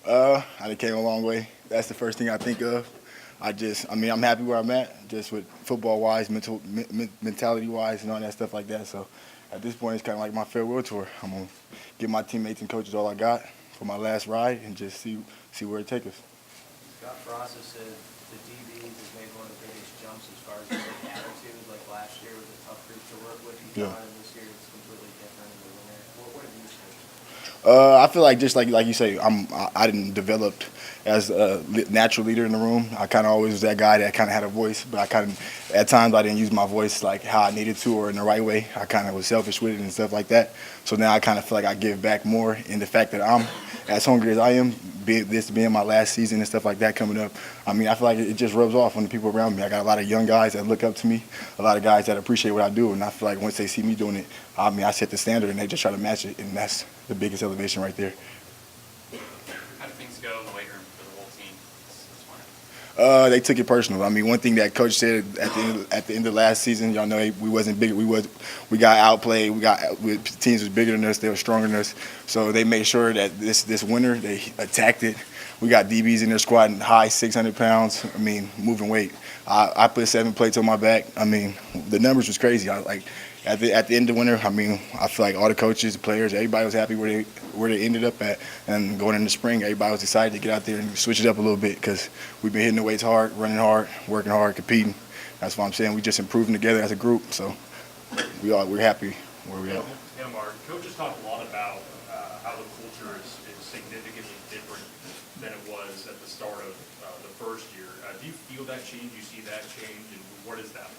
I done came a long way. That's the first thing I think of. I'm happy where I'm at, just with football-wise, mentality-wise, and all that stuff like that. So at this point, it's kind of like my farewell tour. I'm gonna give my teammates and coaches all I got for my last ride, and just see where it takes us. Scott Frost has said the DBs has made one of the biggest jumps as far as like attitude. Like last year was a tough group to work with. You Yeah. thought, and this year it's completely different in the winter. What have you seen? I feel like just like you say, I didn't developed as a natural leader in the room. I kind of always was that guy that kind of had a voice, but I kind of at times I didn't use my voice like how I needed to or in the right way. I kind of was selfish with it and stuff like that. So now I kind of feel like I give back more in the fact that I'm as hungry as I am. This being my last season and stuff like that coming up, I mean, I feel like it just rubs off on the people around me. I got a lot of young guys that look up to me, a lot of guys that appreciate what I do, and I feel like once they see me doing it, I mean, I set the standard and they just try to match it, and that's the biggest elevation right there. How do things go in the weight room for the whole team this winter? They took it personal. I mean, one thing that coach said at the end of last season, y'all know we wasn't big. We got outplayed. Teams was bigger than us. They were stronger than us. So they made sure that this winter they attacked it. We got DBs in there squatting high 600 pounds. I mean, moving weight. I put 7 plates on my back. I mean, the numbers was crazy. At the end of the winter, I mean, I feel like all the coaches, the players, everybody was happy where they ended up at. And going into spring, everybody was excited to get out there and switch it up a little bit because we've been hitting the weights hard, running hard, working hard, competing. That's what I'm saying. We just improving together as a group. So we're happy where we're at. Yeah, Mark, coaches talk a lot about how the culture is significantly different than it was at the start of the first year. Do you feel that change? Do you see that change? And what is that like?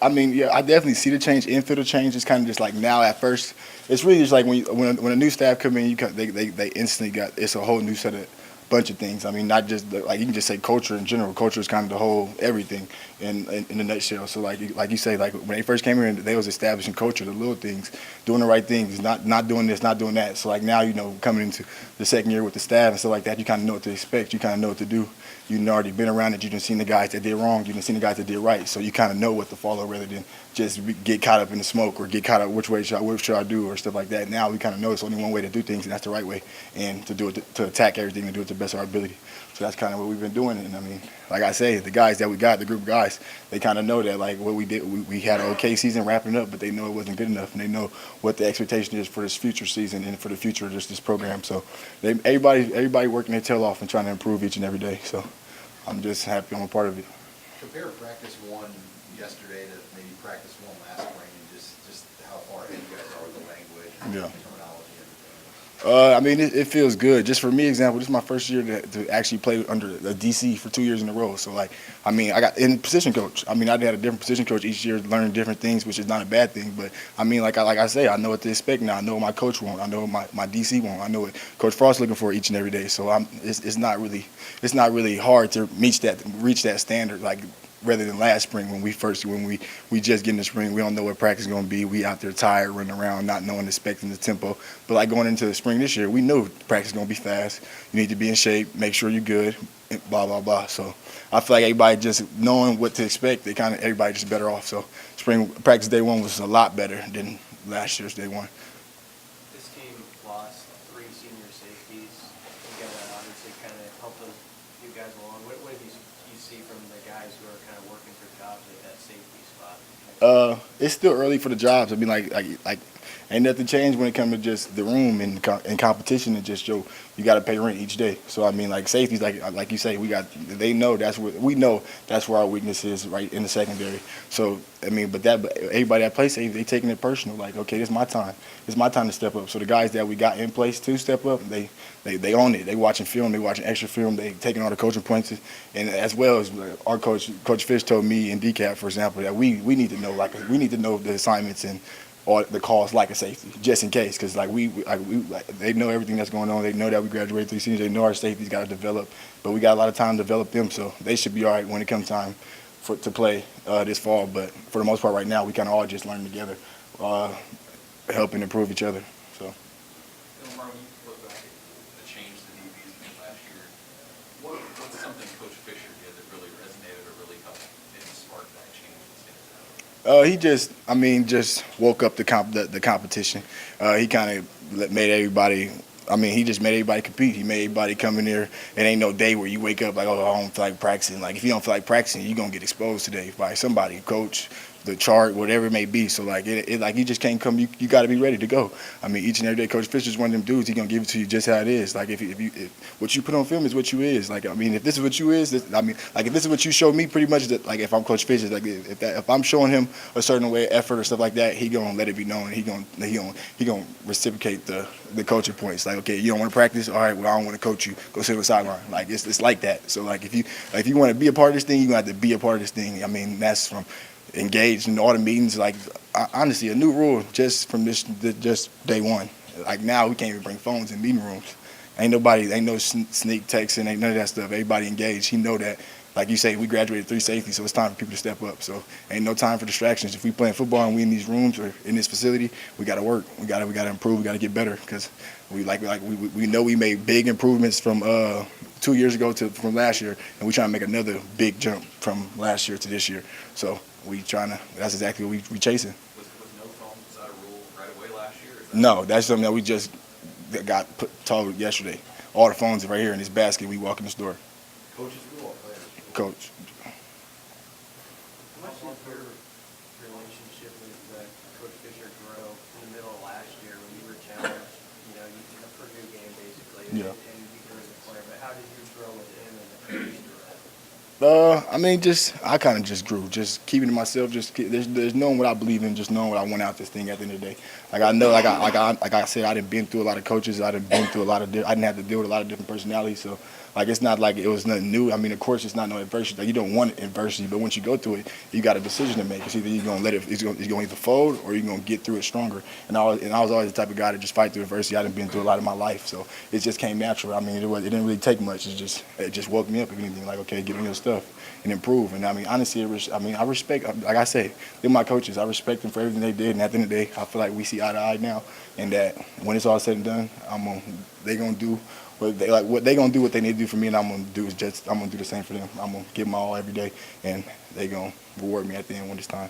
I mean, yeah, I definitely see the change. Infield change is kind of just like now. At first, it's really just like when a new staff come in, they instantly got it's a whole new set of bunch of things. I mean, not just like you can just say culture in general. Culture is kind of the whole everything in a nutshell. So like you say, like when they first came here, they was establishing culture, the little things, doing the right things, not doing this, not doing that. So like now, coming into the second year with the staff and stuff like that, you kind of know what to expect. You kind of know what to do. You've already been around it. You've seen the guys that did wrong. You've seen the guys that did right. So you kind of know what to follow rather than just get caught up in the smoke or get caught up what should I do or stuff like that. Now we kind of know it's only one way to do things, and that's the right way, and to do it to attack everything and do it to the best of our ability. So that's kind of what we've been doing. And I mean, like I say, the guys that we got, the group of guys, they kind of know that like what we did. We had an okay season wrapping up, but they know it wasn't good enough, and they know what the expectation is for this future season and for the future of this program. So everybody working their tail off and trying to improve each and every day. So I'm just happy I'm a part of it. Compare practice one yesterday to maybe practice one last spring, and just how far ahead you guys are with the language, Yeah. terminology, and everything. I mean, it feels good. Just for me, example, this is my first year to actually play under a DC for 2 years in a row. So, like, I mean, I got in position coach. I mean, I had a different position coach each year, learning different things, which is not a bad thing. But I mean, like I say, I know what to expect now. I know what my coach wants. I know what my DC wants. I know what Coach Frost looking for each and every day. So it's not really hard to reach that standard. Like rather than last spring when we just get in the spring, we don't know what practice is going to be. We out there tired, running around, not knowing, expecting the tempo. But like going into the spring this year, we knew practice is going to be fast. You need to be in shape, make sure you're good, blah, blah, blah. So I feel like everybody just knowing what to expect, everybody just better off. So spring practice day one was a lot better than last year's day one. This team lost 3 senior safeties. That obviously kind of helped you guys along. What do you see from the guys who are kind of working for jobs at that safety spot? It's still early for the jobs. I mean, like ain't nothing changed when it comes to just the room and competition and just you got to pay rent each day. So I mean, like safeties, like you say, they know we know that's where our weakness is, right in the secondary. So I mean, but everybody that plays safety, they taking it personal. Like, okay, this is my time. It's my time to step up. So the guys that we got in place to step up, they own it. They watching film, they watching extra film, they taking all the coaching points, and as well as our Coach Fish told me in DCAT, for example, that we need to know the assignments and all the calls like a safety, just in case, because they know everything that's going on. They know that we graduated 3 seniors. They know our safeties got to develop, but we got a lot of time to develop them, so they should be all right when it comes time to play this fall. But for the most part, right now, we kind of all just learn together, helping improve each other. So. Lamar, when you look back at the change the DBs made last year, what's something Coach Fisher did that really resonated or really helped maybe spark that change that stands out? He just woke up the competition. He kind of made everybody I mean, he just made everybody compete. He made everybody come in there. It ain't no day where you wake up like, oh, I don't feel like practicing. Like, if you don't feel like practicing, you're going to get exposed today by somebody, coach, the chart, whatever it may be. So, like, like you just can't come. You got to be ready to go. I mean, each and every day, Coach Fisher's one of them dudes. He going to give it to you just how it is. Like, if what you put on film is what you is. Like, I mean, if this is what you is, if this is what you show me pretty much, that, like, if I'm Coach Fisher, like, if I'm showing him a certain way of effort or stuff like that, he going to let it be known. He going to reciprocate the coaching points. Like, okay, you don't want to practice? All right, well, I don't want to coach you. Go sit on the sideline. Like, it's like that. So, like, if you want to be a part of this thing, you're going to have to be a part of this thing. I mean, that's from engaged in all the meetings. Like, honestly, a new rule just from just day one. Like, now we can't even bring phones in meeting rooms. Ain't no sneak texting, ain't none of that stuff. Everybody engaged. He know that. Like you say, we graduated 3 safeties, so it's time for people to step up. So ain't no time for distractions. If we playing football and we in these rooms or in this facility, we got to work. We got to improve. We got to get better because we know we made big improvements from 2 years ago from last year, and we trying to make another big jump from last year to this year. So that's exactly what we chasing. Was no phones, was that a rule right away last year? No, that's something that we just got told yesterday. All the phones are right here in this basket. We walk in the store. Coaches rule or players? Coach. How much did your relationship with Coach Fisher grow in the middle of last year when you were challenged? You know, you took a Purdue game basically, Yeah. and you grew as a player. But how did you grow with him and the coach through that? I mean, I kind of just grew, just keeping to myself. There's knowing what I believe in, just knowing what I want out this thing at the end of the day. Like I know, like I said, I done been through a lot of coaches. I done been through a lot of. I didn't have to deal with a lot of different personalities. So like it's not like it was nothing new. I mean, of course, it's not no adversity. Like, you don't want adversity, but once you go through it, you got a decision to make. It's either you're gonna let it, it's gonna either fold or you're gonna get through it stronger. And I was always the type of guy to just fight through adversity. I done been through a lot of my life, so it just came natural. I mean, it didn't really take much. It just woke me up. If anything, like, okay, get on your stuff and improve. And I mean, honestly, I respect, like I say, they're my coaches. I respect them for everything they did. And at the end of the day, I feel like we see eye to eye now. And that when it's all said and done, they gonna do what they gonna do what they need to do for me, and I'm gonna do the same for them. I'm gonna give my all every day, and they gonna reward me at the end when it's time.